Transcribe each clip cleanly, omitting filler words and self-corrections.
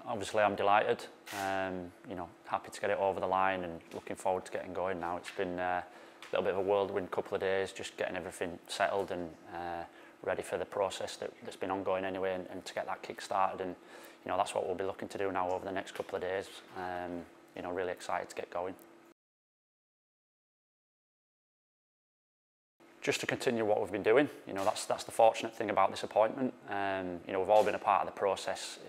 obviously I'm delighted. You know, happy to get it over the line and looking forward to getting going now. It's been a little bit of a whirlwind couple of days, just getting everything settled and ready for the process that's been ongoing anyway, and to get that kick started. And you know, that's what we'll be looking to do now over the next couple of days. You know, really excited to get going. Just to continue what we've been doing, you know, that's the fortunate thing about this appointment. You know, we've all been a part of the process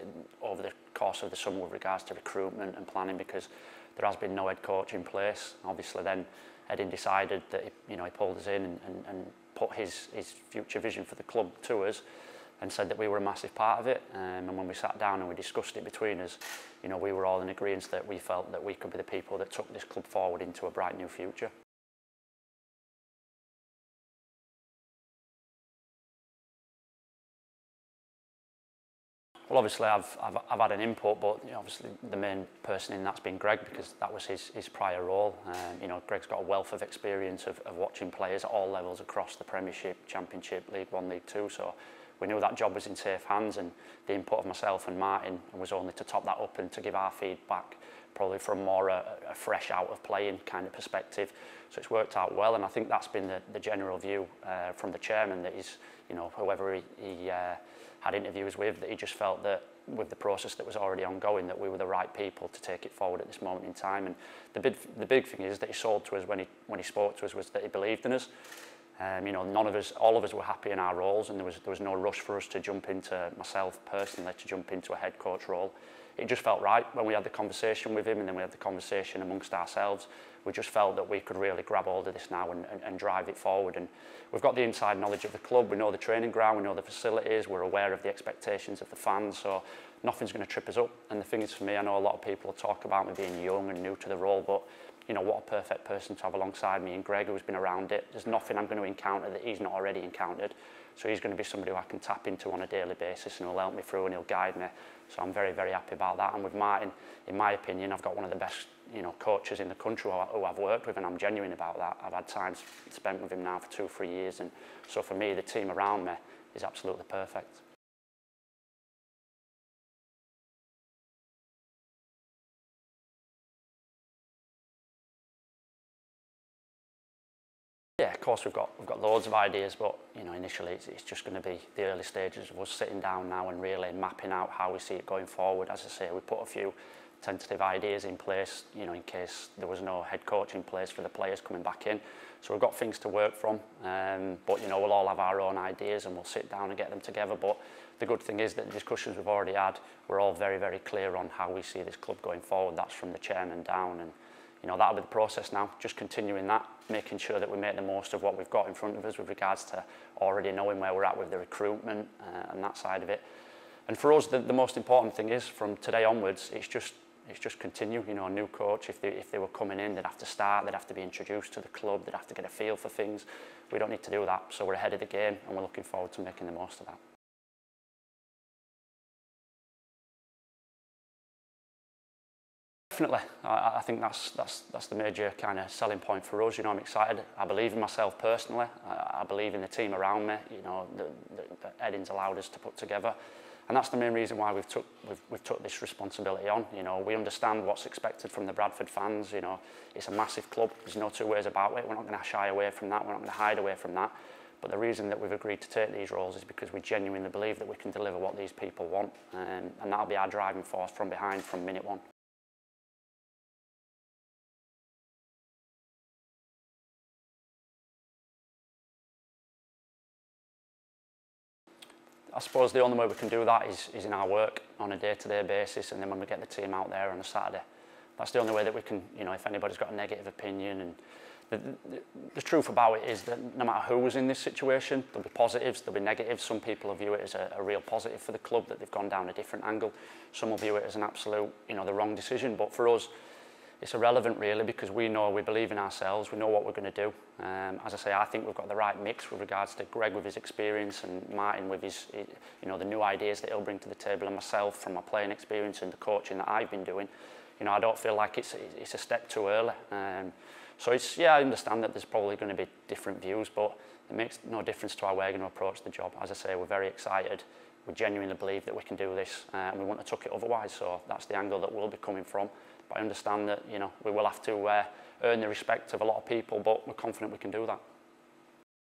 over the course of the summer with regards to recruitment and planning, because there has been no head coach in place. Obviously, then Eddie decided that he pulled us in and put his future vision for the club to us, and said that we were a massive part of it. And when we sat down and we discussed it between us, you know, we were all in agreement that we felt that we could be the people that took this club forward into a bright new future. Well, obviously I've had an input, but you know, obviously the main person in that's been Greg, because that was his prior role. You know, Greg's got a wealth of experience of watching players at all levels across the Premiership, Championship, League One, League Two. So we knew that job was in safe hands, and the input of myself and Martin was only to top that up and to give our feedback, probably from more a fresh out of playing kind of perspective. So it's worked out well, and I think that's been the general view from the chairman, that he's, you know, whoever he had interviews with, that he just felt that with the process that was already ongoing, that we were the right people to take it forward at this moment in time. And the big thing is that he sold to us when he spoke to us, was that he believed in us. You know, all of us were happy in our roles, and there was no rush for us to jump into, myself personally, to jump into a head coach role. It just felt right when we had the conversation with him, and then we had the conversation amongst ourselves. We just felt that we could really grab hold of this now and drive it forward. And we've got the inside knowledge of the club. We know the training ground, we know the facilities, we're aware of the expectations of the fans, so nothing's going to trip us up. And the thing is, for me, I know a lot of people talk about me being young and new to the role, but you know, what a perfect person to have alongside me, and Greg, who's been around it. There's nothing I'm going to encounter that he's not already encountered. So he's going to be somebody who I can tap into on a daily basis, and he'll help me through and he'll guide me. So I'm very, very happy about that. And with Martin, in my opinion, I've got one of the best, you know, coaches in the country who I've worked with, and I'm genuine about that. I've had time spent with him now for 2 or 3 years, and so for me, the team around me is absolutely perfect. Yeah, of course we've got loads of ideas, but you know, initially it's just going to be the early stages of us sitting down now and really mapping out how we see it going forward. As I say, we put a few tentative ideas in place, you know, in case there was no head coach in place for the players coming back in. So we've got things to work from, but you know, we'll all have our own ideas and we'll sit down and get them together. But the good thing is that the discussions we've already had, we're all very, very clear on how we see this club going forward. That's from the chairman down, and you know, that'll be the process now, just continuing that, making sure that we make the most of what we've got in front of us with regards to already knowing where we're at with the recruitment and that side of it. And for us, the most important thing is, from today onwards, it's just continue. You know, a new coach, if they were coming in, they'd have to start, they'd have to be introduced to the club, they'd have to get a feel for things. We don't need to do that, so we're ahead of the game, and we're looking forward to making the most of that. Definitely, I think that's the major kind of selling point for us. You know, I'm excited. I believe in myself personally. I believe in the team around me. You know, that Eddie's allowed us to put together, and that's the main reason why we've took this responsibility on. You know, we understand what's expected from the Bradford fans. You know, it's a massive club. There's no two ways about it. We're not going to shy away from that. We're not going to hide away from that. But the reason that we've agreed to take these roles is because we genuinely believe that we can deliver what these people want, and that'll be our driving force from behind from minute one. I suppose the only way we can do that is in our work on a day-to-day basis, and then when we get the team out there on a Saturday. That's the only way that we can, you know, if anybody's got a negative opinion. And the truth about it is that no matter who was in this situation, there'll be positives, there'll be negatives. Some people will view it as a real positive for the club, that they've gone down a different angle. Some will view it as an absolute, you know, the wrong decision. But for us, it's irrelevant really, because we know, we believe in ourselves, we know what we're going to do. As I say, I think we've got the right mix with regards to Greg with his experience, and Martin with his, you know, the new ideas that he'll bring to the table, and myself from my playing experience and the coaching that I've been doing. You know, I don't feel like it's a step too early. So it's, yeah, I understand that there's probably going to be different views, but it makes no difference to how we're going to approach the job. As I say, we're very excited. we genuinely believe that we can do this, and we wouldn't have took it otherwise. So that's the angle that we'll be coming from. But I understand that, you know, we will have to earn the respect of a lot of people, but we're confident we can do that.